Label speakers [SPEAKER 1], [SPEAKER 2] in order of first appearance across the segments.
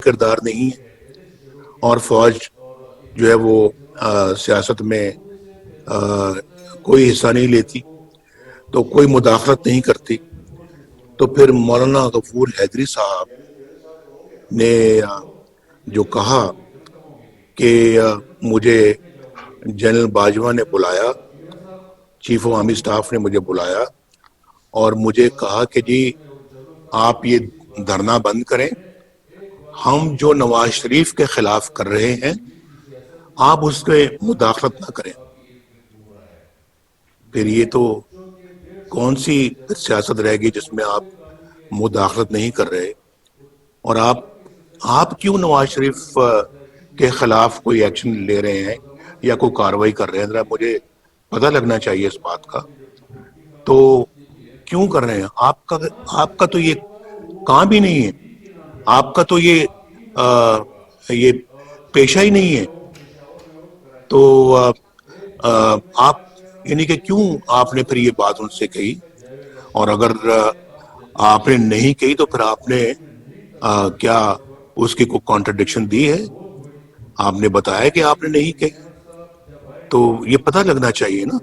[SPEAKER 1] کردار نہیں ہے، اور فوج جو ہے وہ سیاست میں کوئی حصہ نہیں لیتی، تو کوئی مداخلت نہیں کرتی، تو پھر مولانا غفور حیدری صاحب نے جو کہا کہ مجھے جنرل باجوہ نے بلایا، چیف آف آرمی سٹاف نے مجھے بلایا اور مجھے کہا کہ جی آپ یہ دھرنا بند کریں، ہم جو نواز شریف کے خلاف کر رہے ہیں آپ اس کے مداخلت نہ کریں۔ پھر یہ تو کون سی سیاست رہے گی جس میں آپ مداخلت نہیں کر رہے، اور آپ کیوں نواز شریف کے خلاف کوئی ایکشن لے رہے ہیں یا کوئی کارروائی کر رہے ہیں؟ ذرا مجھے پتہ لگنا چاہیے اس بات کا۔ تو کیوں کر رہے ہیں؟ آپ کا تو یہ کام ہی نہیں ہے، آپ کا تو یہ پیشہ ہی نہیں ہے، تو آپ یعنی کہ کیوں آپ نے پھر یہ بات ان سے کہی؟ اور اگر آپ نے نہیں کہی تو پھر آپ نے کیا اس کی کوئی کانٹرڈکشن دی ہے؟ آپ نے بتایا کہ آپ نے نہیں کہی، تو یہ پتہ لگنا چاہیے نا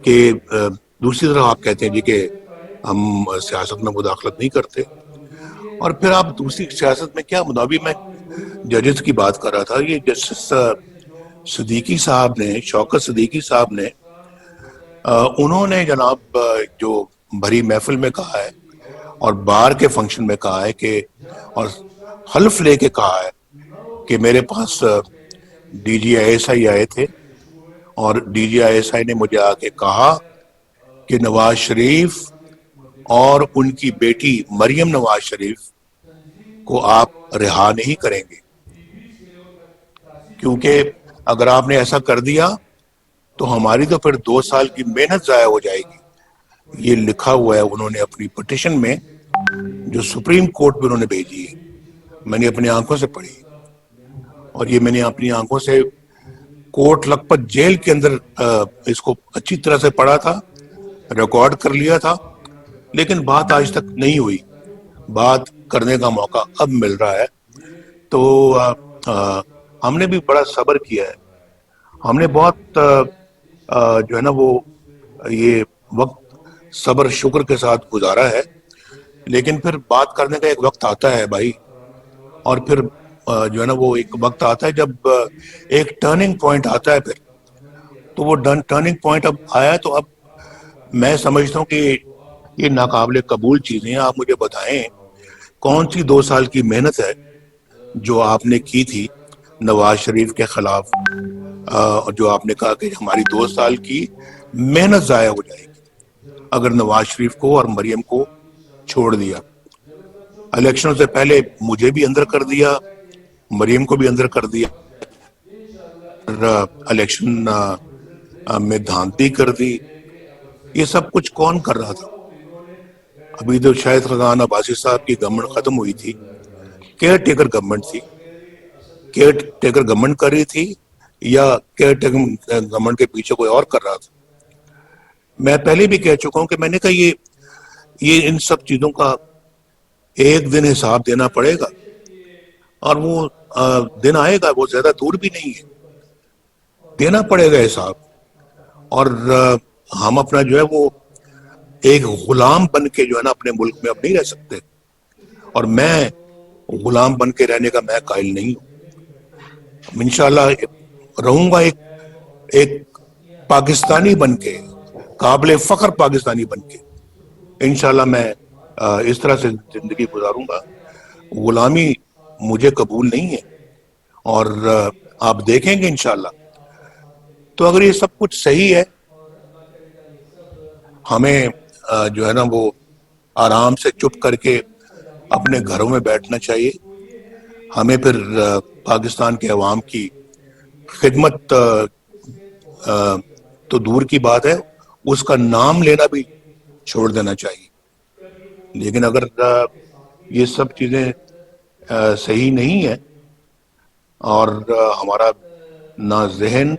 [SPEAKER 1] کہ دوسری طرف آپ کہتے ہیں جی کہ ہم سیاست میں مداخلت نہیں کرتے، اور پھر آپ دوسری سیاست میں کیا ابھی میں ججز کی بات کر رہا تھا، یہ جسٹس صدیقی صاحب نے، شوکت صدیقی صاحب نے، انہوں نے جناب جو بھری محفل میں کہا ہے اور بار کے فنکشن میں کہا ہے کہ، اور حلف لے کے کہا ہے کہ میرے پاس D G I S I آئے تھے اور D G I S I نے مجھے آ کے کہا کہ نواز شریف اور ان کی بیٹی مریم نواز شریف کو آپ رہا نہیں کریں گے، کیونکہ اگر آپ نے ایسا کر دیا تو ہماری تو پھر 2 سال کی محنت ضائع ہو جائے گی۔ یہ لکھا ہوا ہے انہوں نے اپنی پٹیشن میں، جو سپریم کورٹ میں انہوں نے بھیجی ہے، میں نے اپنی آنکھوں سے پڑھی، اور یہ میں نے اپنی آنکھوں سے کوٹ لکھپت جیل کے اندر اس کو اچھی طرح سے پڑھا تھا، ریکارڈ کر لیا تھا، لیکن بات آج تک نہیں ہوئی۔ بات کرنے کا موقع اب مل رہا ہے، تو ہم نے بھی بڑا صبر کیا ہے، ہم نے بہت جو ہے نا وہ یہ وقت صبر شکر کے ساتھ گزارا ہے، لیکن پھر بات کرنے کا ایک وقت آتا ہے بھائی، اور پھر جو ہے نا وہ ایک وقت آتا ہے جب ایک ٹرننگ پوائنٹ آتا ہے، پھر تو وہ ٹرننگ پوائنٹ اب آیا، تو اب میں سمجھتا ہوں کہ یہ ناقابل قبول چیزیں ہیں۔ آپ مجھے بتائیں کون سی 2 سال کی محنت ہے جو آپ نے کی تھی نواز شریف کے خلاف، جو آپ نے کہا کہ ہماری 2 سال کی محنت ضائع ہو جائے گی اگر نواز شریف کو اور مریم کو چھوڑ دیا۔ الیکشن سے پہلے مجھے بھی اندر کر دیا، مریم کو بھی اندر کر دیا، اور الیکشن میں دھاندلی کر دی۔ یہ سب کچھ کون کر رہا تھا؟ ابھی تو شاید خزان عباسی صاحب کی گورنمنٹ ختم ہوئی تھی، کیئر ٹیکر گورنمنٹ تھی، کیئر ٹیکر گورنمنٹ کر رہی تھی یا کیئر ٹیکر گورنمنٹ کے پیچھے کوئی اور کر رہا تھا؟ میں پہلے بھی کہہ چکا ہوں کہ میں نے کہا یہ ان سب چیزوں کا ایک دن حساب دینا پڑے گا، اور وہ دن آئے گا، وہ زیادہ دور بھی نہیں ہے، دینا پڑے گا حساب۔ اور ہم اپنا جو ہے وہ ایک غلام بن کے جو ہے نا اپنے ملک میں اب نہیں رہ سکتے، اور میں غلام بن کے رہنے کا میں قائل نہیں ہوں۔ انشاءاللہ رہوں گا ایک پاکستانی بن کے، قابل فخر پاکستانی بن کے، انشاءاللہ میں اس طرح سے زندگی گزاروں گا۔ غلامی مجھے قبول نہیں ہے، اور آپ دیکھیں گے انشاءاللہ۔ تو اگر یہ سب کچھ صحیح ہے، ہمیں جو ہے نا وہ آرام سے چپ کر کے اپنے گھروں میں بیٹھنا چاہیے۔ ہمیں پھر پاکستان کے عوام کی خدمت تو دور کی بات ہے، اس کا نام لینا بھی چھوڑ دینا چاہیے۔ لیکن اگر یہ سب چیزیں صحیح نہیں ہیں، اور ہمارا نہ ذہن،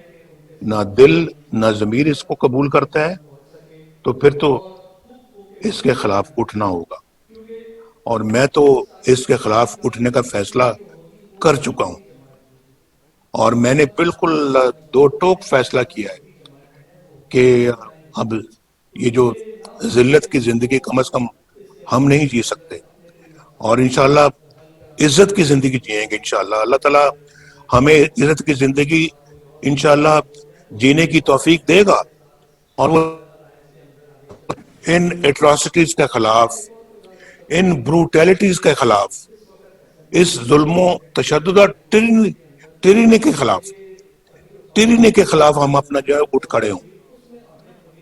[SPEAKER 1] نہ دل، نہ ضمیر اس کو قبول کرتا ہے، تو پھر تو اس کے خلاف اٹھنا ہوگا، اور میں تو اس کے خلاف اٹھنے کا فیصلہ کر چکا ہوں، اور میں نے بالکل دو ٹوک فیصلہ کیا ہے کہ اب یہ جو ذلت کی زندگی کم از کم ہم نہیں جی سکتے، اور انشاءاللہ عزت کی زندگی جئیں گے انشاءاللہ۔ اللہ تعالیٰ ہمیں عزت کی زندگی انشاءاللہ جینے کی توفیق دے گا، اور وہ ان ایٹراسٹیز کے خلاف، ان بروٹیلٹیز کے خلاف، اس ظلم و تشدد اور ٹرینی کے خلاف ہم اپنا جو ہے اٹھ کھڑے ہوں۔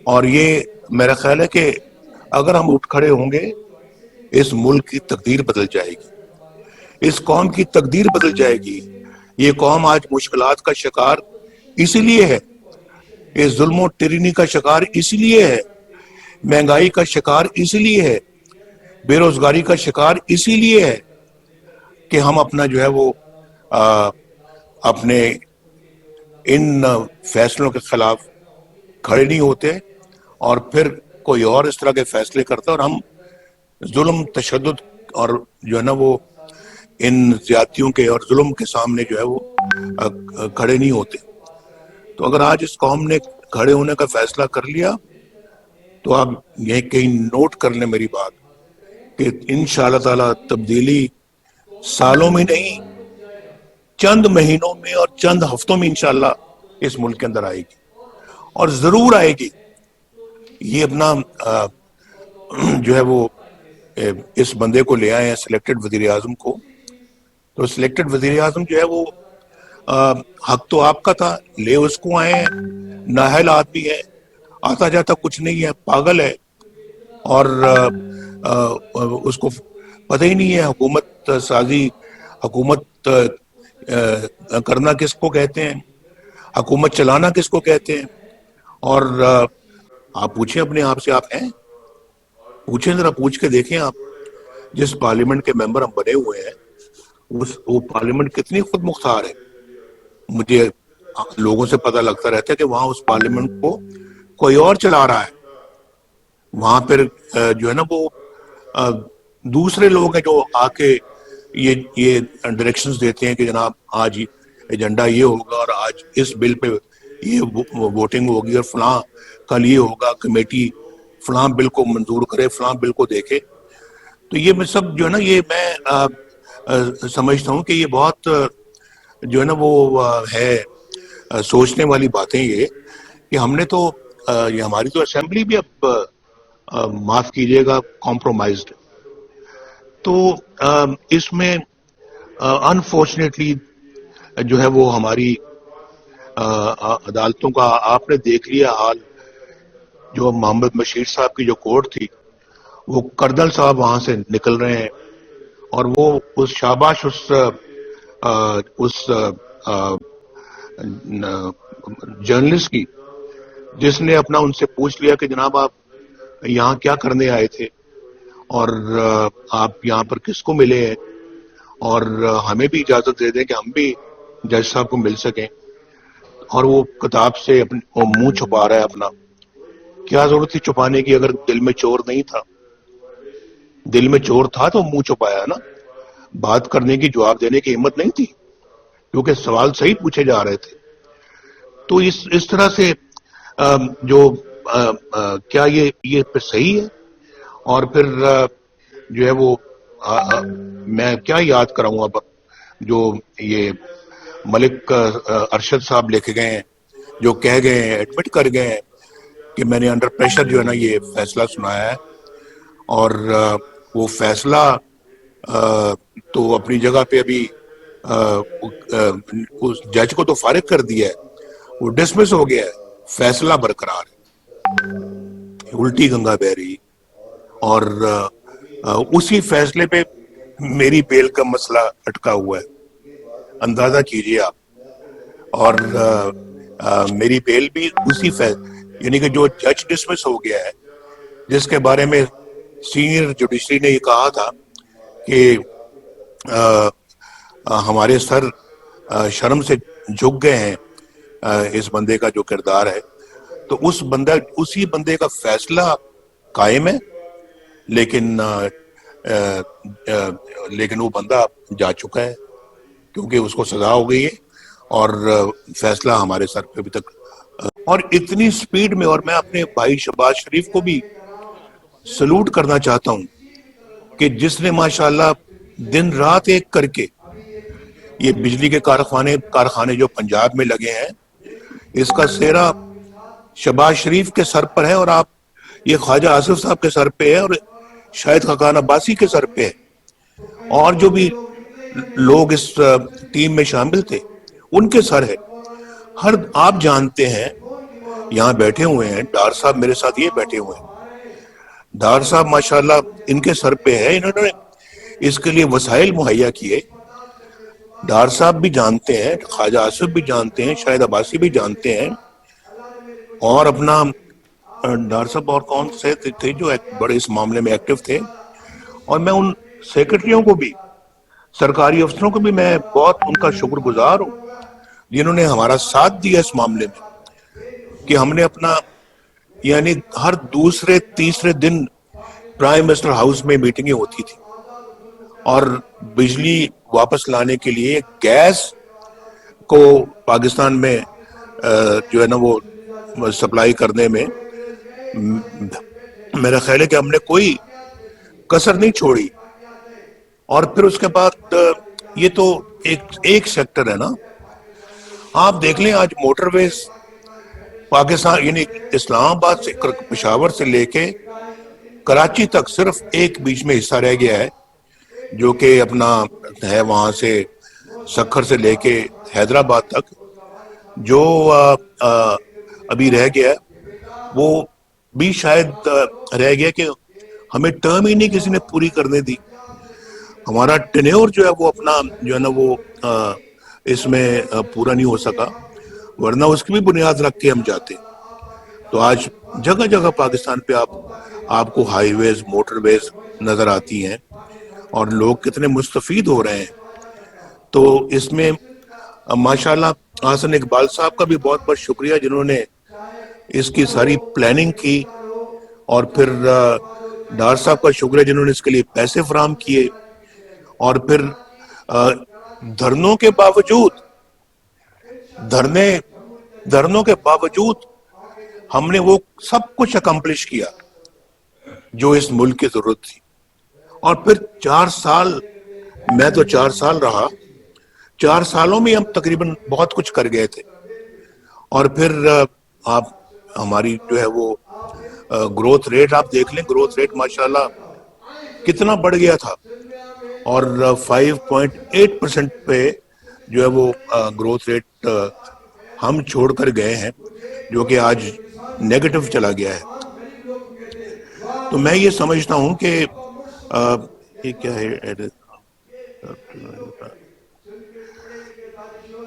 [SPEAKER 1] اور یہ میرا خیال ہے کہ اگر ہم اٹھ کھڑے ہوں گے، اس ملک کی تقدیر بدل جائے گی، اس قوم کی تقدیر بدل جائے گی۔ یہ قوم آج مشکلات کا شکار اسی لیے ہے، اس ظلم و ٹرینی کا شکار اسی لیے ہے، مہنگائی کا شکار اسی لیے ہے، بے روزگاری کا شکار اسی لیے ہے کہ ہم اپنا جو ہے وہ اپنے ان فیصلوں کے خلاف کھڑے نہیں ہوتے، اور پھر کوئی اور اس طرح کے فیصلے کرتا ہے، اور ہم ظلم، تشدد اور جو ہے نا وہ ان زیادتیوں کے اور ظلم کے سامنے جو ہے وہ کھڑے نہیں ہوتے۔ تو اگر آج اس قوم نے کھڑے ہونے کا فیصلہ کر لیا تو آپ یہ کہیں نوٹ کر لیں میری بات، کہ انشاءاللہ تعالی تبدیلی سالوں میں نہیں، چند مہینوں میں اور چند ہفتوں میں انشاءاللہ اس ملک کے اندر آئے گی، اور ضرور آئے گی۔ یہ اپنا جو ہے وہ اس بندے کو لے آئے ہیں، سلیکٹڈ وزیر اعظم کو، تو سلیکٹڈ وزیر اعظم جو ہے وہ حق تو آپ کا تھا، لے اس کو آئے ہیں، نااہل آدمی ہے، آتا جاتا کچھ نہیں ہے، پاگل ہے، اور اس کو پتہ ہی نہیں ہے حکومت سازی، حکومت کرنا کس کو کہتے ہیں، حکومت چلانا کس کو کہتے ہیں۔ اور آپ پوچھیں اپنے آپ سے، آپ ہیں؟ پوچھیں، ذرا پوچھ کے دیکھیں آپ، جس پارلیمنٹ کے ممبر ہم بنے ہوئے ہیں وہ پارلیمنٹ کتنی خود مختار ہے۔ مجھے لوگوں سے پتہ لگتا رہتا ہے کہ وہاں اس پارلیمنٹ کو کوئی اور چلا رہا ہے، وہاں پھر جو ہے نا وہ دوسرے لوگ ہیں جو آ کے یہ ڈائریکشنز دیتے ہیں کہ جناب آج ایجنڈا یہ ہوگا، اور آج اس بل پہ یہ ووٹنگ ہوگی، اور فلاں کل یہ ہوگا، کمیٹی فلاں بل کو منظور کرے، فلاں بل کو دیکھے۔ تو یہ میں سب جو ہے نا، یہ میں سمجھتا ہوں کہ یہ بہت جو ہے نا وہ ہے سوچنے والی باتیں، یہ کہ ہم نے تو یہ ہماری تو اسمبلی بھی اب معاف کیجئے گا کمپرومائزڈ، تو اس میں انفارچونیٹلی جو ہے وہ ہماری عدالتوں کا آپ نے دیکھ لیا حال۔ جو محمد بشیر صاحب کی جو کورٹ تھی، وہ کردل صاحب وہاں سے نکل رہے ہیں، اور وہ اس شاباش اس جرنلسٹ کی، جس نے اپنا ان سے پوچھ لیا کہ جناب آپ یہاں کیا کرنے آئے تھے، اور آپ یہاں پر کس کو ملے ہیں، اور ہمیں بھی اجازت دے دیں کہ ہم بھی جج صاحب کو مل سکیں۔ اور وہ کتاب سے وہ منہ چھپا رہا ہے اپنا، کیا ضرورت تھی چھپانے کی؟ اگر دل میں چور نہیں تھا، دل میں چور تھا تو منہ چھپایا نا، بات کرنے کی، جواب دینے کی ہمت نہیں تھی، کیونکہ سوال صحیح پوچھے جا رہے تھے۔ تو اس طرح سے جو کیا یہ پھر صحیح ہے؟ اور پھر جو ہے وہ میں کیا یاد کراؤں اب، جو یہ ملک ارشد صاحب لے کے گئے ہیں، جو کہہ گئے ہیں، ایڈمٹ کر گئے ہیں کہ میں نے انڈر پریشر جو ہے نا یہ فیصلہ سنایا ہے، اور وہ فیصلہ تو اپنی جگہ پہ ابھی اس جج کو تو فارغ کر دیا ہے، وہ ڈسمس ہو گیا ہے، فیصلہ برقرار ہے، الٹی گنگا بہ رہی، اور اسی فیصلے پہ میری بیل کا مسئلہ اٹکا ہوا ہے، اندازہ کیجئے آپ۔ اور میری بیل بھی اسی یعنی کہ جو جج ڈسمس ہو گیا ہے، جس کے بارے میں سینئر جوڈیشری نے یہ کہا تھا کہ ہمارے سر شرم سے جھک گئے ہیں اس بندے کا جو کردار ہے، تو اسی بندے کا فیصلہ قائم ہے، لیکن وہ بندہ جا چکا ہے۔ کیونکہ اس کو سزا ہو گئی ہے اور فیصلہ ہمارے سر پہ ابھی تک. اور اتنی سپیڈ میں, اور میں اپنے بھائی شہباز شریف کو بھی سلوٹ کرنا چاہتا ہوں کہ جس نے ماشاءاللہ دن رات ایک کر کے یہ بجلی کے کارخانے جو پنجاب میں لگے ہیں, اس کا سہرا شہباز شریف کے سر پر ہے, اور آپ یہ خواجہ آصف صاحب کے سر پہ ہے, اور شاہد خاقان عباسی کے سر پہ ہے, اور جو بھی لوگ اس ٹیم میں شامل تھے ان کے سر ہے. آپ جانتے ہیں, یہاں بیٹھے ہوئے ہیں ڈار صاحب میرے ساتھ یہ بیٹھے ہوئے ہیں, ڈار صاحب ماشاءاللہ ان کے سر پہ ہے, انہوں نے اس کے لیے وسائل مہیا کیے. ڈار صاحب بھی جانتے ہیں, خواجہ آصف بھی جانتے ہیں, شاہد عباسی بھی جانتے ہیں, اور اپنا ڈار صاحب اور کون سے تھے جو بڑے اس معاملے میں ایکٹیو تھے. اور میں ان سیکرٹریوں کو بھی, سرکاری افسروں کو بھی میں بہت ان کا شکر گزار ہوں جنہوں نے ہمارا ساتھ دیا اس معاملے میں, کہ ہم نے اپنا یعنی ہر دوسرے تیسرے دن پرائم منسٹر ہاؤس میں میٹنگیں ہوتی تھی, اور بجلی واپس لانے کے لیے گیس کو پاکستان میں جو ہے نا وہ سپلائی کرنے میں میرا خیال ہے کہ ہم نے کوئی کسر نہیں چھوڑی. اور پھر اس کے بعد یہ تو ایک سیکٹر ہے نا, آپ دیکھ لیں آج موٹر ویز پاکستان یعنی اسلام آباد سے پشاور سے لے کے کراچی تک صرف ایک بیچ میں حصہ رہ گیا ہے جو کہ اپنا ہے وہاں سے سکھر سے لے کے حیدرآباد تک, جو ابھی رہ گیا وہ بھی شاید رہ گیا کہ ہمیں ٹرم ہی نہیں کسی نے پوری کرنے دی. ہمارا ٹینیور جو ہے وہ اپنا جو ہے نا وہ اس میں پورا نہیں ہو سکا, ورنہ اس کی بھی بنیاد رکھ کے ہم جاتے. تو آج جگہ جگہ پاکستان پہ آپ کو ہائی ویز موٹر ویز نظر آتی ہیں, اور لوگ کتنے مستفید ہو رہے ہیں. تو اس میں ماشاءاللہ حسن اقبال صاحب کا بھی بہت بہت شکریہ جنہوں نے اس کی ساری پلاننگ کی, اور پھر ڈار صاحب کا شکریہ جنہوں نے اس کے لیے پیسے فراہم کیے, اور پھر دھرنوں کے باوجود ہم نے وہ سب کچھ اکمپلش کیا جو اس ملک کی ضرورت تھی. اور پھر 4 سال, میں تو 4 سال رہا, 4 سالوں میں ہم تقریباً بہت کچھ کر گئے تھے. اور پھر آپ ہماری جو ہے وہ گروتھ ریٹ آپ دیکھ لیں, گروتھ ریٹ ماشاءاللہ کتنا بڑھ گیا تھا, اور 5.8% پہ جو ہے وہ گروتھ ریٹ ہم چھوڑ کر گئے ہیں, جو کہ آج نیگیٹو چلا گیا ہے. تو میں یہ سمجھتا ہوں کہ یہ کیا ہے,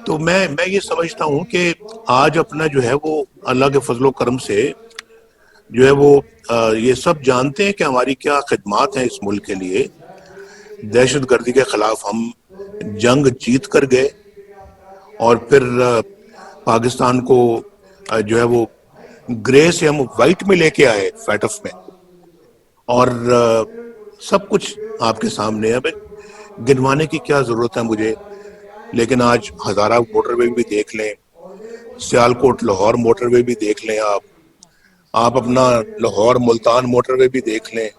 [SPEAKER 1] تو میں یہ سمجھتا ہوں کہ آج اپنا جو ہے وہ اللہ کے فضل و کرم سے جو ہے وہ یہ سب جانتے ہیں کہ ہماری کیا خدمات ہیں اس ملک کے لیے. دہشت گردی کے خلاف ہم جنگ جیت کر گئے, اور پھر پاکستان کو جو ہے وہ گرے سے ہم وائٹ میں لے کے آئے, فیٹف میں, اور سب کچھ آپ کے سامنے ہے. گنوانے کی کیا ضرورت ہے مجھے, لیکن آج ہزارہ موٹر وے بھی دیکھ لیں, سیالکوٹ لاہور موٹر وے بھی دیکھ لیں, آپ اپنا لاہور ملتان موٹر وے بھی دیکھ لیں,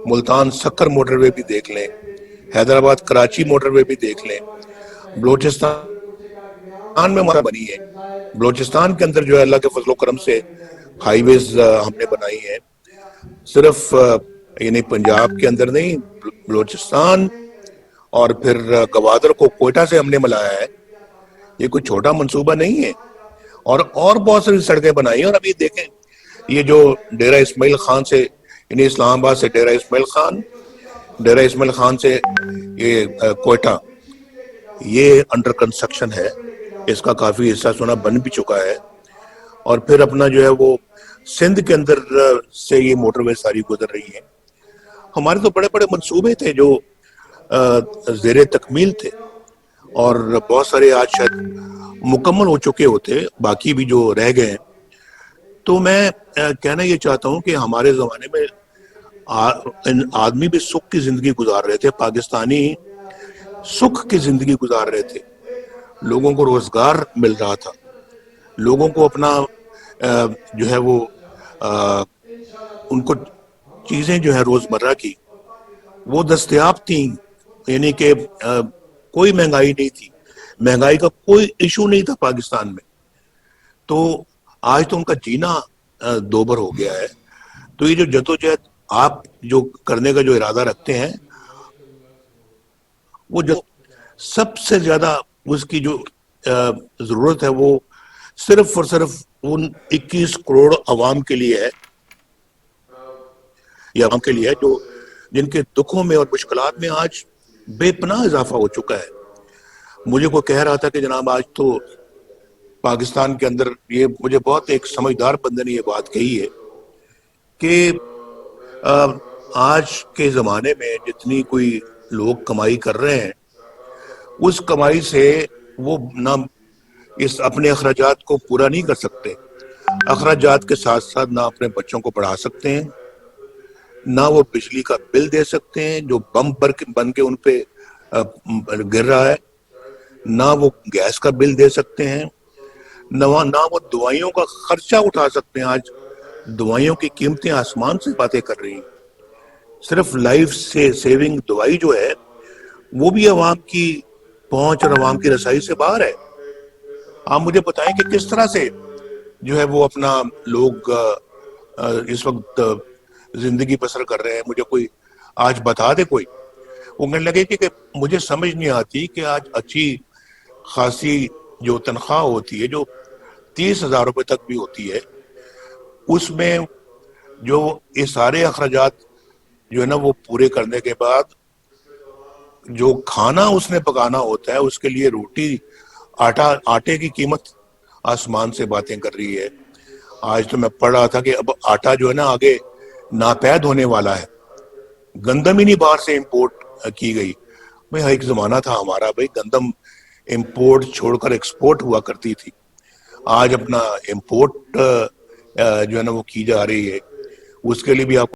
[SPEAKER 1] ملتان سکر موٹر وے بھی دیکھ لیں, حیدرآباد کراچی موٹر وے بھی دیکھ لیں. بلوچستان میں ہمارا بنی ہے, بلوچستان کے اندر جو ہے اللہ کے فضل و کرم سے ہائی ویز ہم نے بنائی ہے, صرف یعنی پنجاب کے اندر نہیں, بلوچستان اور پھر گوادر کو کوئٹہ سے ہم نے ملایا ہے. یہ کوئی چھوٹا منصوبہ نہیں ہے, اور بہت ساری سڑکیں بنائی ہیں. اور ابھی دیکھیں یہ جو ڈیرہ اسماعیل خان سے یعنی اسلام آباد سے ڈیرہ اسماعیل خان سے یہ کوئٹہ, یہ انڈر کنسٹرکشن ہے, اس کا کافی حصہ سنا بن بھی چکا ہے. اور پھر اپنا جو ہے وہ سندھ کے اندر سے یہ موٹر وے ساری گزر رہی ہیں. ہمارے تو بڑے بڑے منصوبے تھے جو زیر تکمیل تھے, اور بہت سارے آج شاید مکمل ہو چکے ہوتے, باقی بھی جو رہ گئے ہیں. تو میں کہنا یہ چاہتا ہوں کہ ہمارے زمانے میں آدمی بھی سکھ کی زندگی گزار رہے تھے, پاکستانی سکھ کی زندگی گزار رہے تھے. لوگوں کو روزگار مل رہا تھا، لوگوں کو اپنا جو ہے وہ ان کو چیزیں جو ہے روزمرہ کی وہ دستیاب تھیں، یعنی کہ کوئی مہنگائی نہیں تھی، مہنگائی کا کوئی ایشو نہیں تھا پاکستان میں. تو آج تو ان کا جینا دوبر ہو گیا ہے. تو یہ جو جدوجہد آپ جو کرنے کا جو ارادہ رکھتے ہیں، وہ جو سب سے زیادہ اس کی جو ضرورت ہے وہ صرف اور صرف ان 21 کروڑ عوام کے لیے ہے، یا عوام کے لیے ہے جو جن کے دکھوں میں اور مشکلات میں آج بے پناہ اضافہ ہو چکا ہے. مجھے کوئی کہہ رہا تھا کہ جناب آج تو پاکستان کے اندر، یہ مجھے بہت ایک سمجھدار بندے نے یہ بات کہی ہے کہ آج کے زمانے میں جتنی کوئی لوگ کمائی کر رہے ہیں، اس کمائی سے وہ نہ اس اپنے اخراجات کو پورا نہیں کر سکتے، اخراجات کے ساتھ ساتھ نہ اپنے بچوں کو پڑھا سکتے ہیں، نہ وہ بجلی کا بل دے سکتے ہیں جو بم بن کے ان پہ گر رہا ہے، نہ وہ گیس کا بل دے سکتے ہیں، نہ وہ دوائیوں کا خرچہ اٹھا سکتے ہیں. آج دوائیوں کی قیمتیں آسمان سے باتیں کر رہی ہیں. صرف لائف سے سیونگ دوائی جو ہے وہ بھی عوام کی پہنچ اور عوام کی رسائی سے باہر ہے. آپ مجھے بتائیں کہ کس طرح سے جو ہے وہ اپنا لوگ اس وقت زندگی بسر کر رہے ہیں. مجھے کوئی آج بتا دے کوئی، وہ کہنے لگے کہ مجھے سمجھ نہیں آتی کہ آج اچھی خاصی جو تنخواہ ہوتی ہے جو 30,000 روپے تک بھی ہوتی ہے، اس میں جو یہ سارے اخراجات جو ہے نا وہ پورے کرنے کے بعد جو کھانا اس نے پکانا ہوتا ہے، اس کے لیے روٹی آٹے کی قیمت آسمان سے باتیں کر رہی ہے. آج تو میں پڑھ رہا تھا کہ اب آٹا جو ہے نا آگے ناپید ہونے والا ہے، گندم ہی نہیں باہر سے امپورٹ کی گئی. بھائی ایک زمانہ تھا ہمارا، بھائی گندم امپورٹ چھوڑ کر ایکسپورٹ ہوا کرتی تھی. آج اپنا امپورٹ جو ہے نا وہ کی جا رہی ہے. اس کے لیے بھی آپ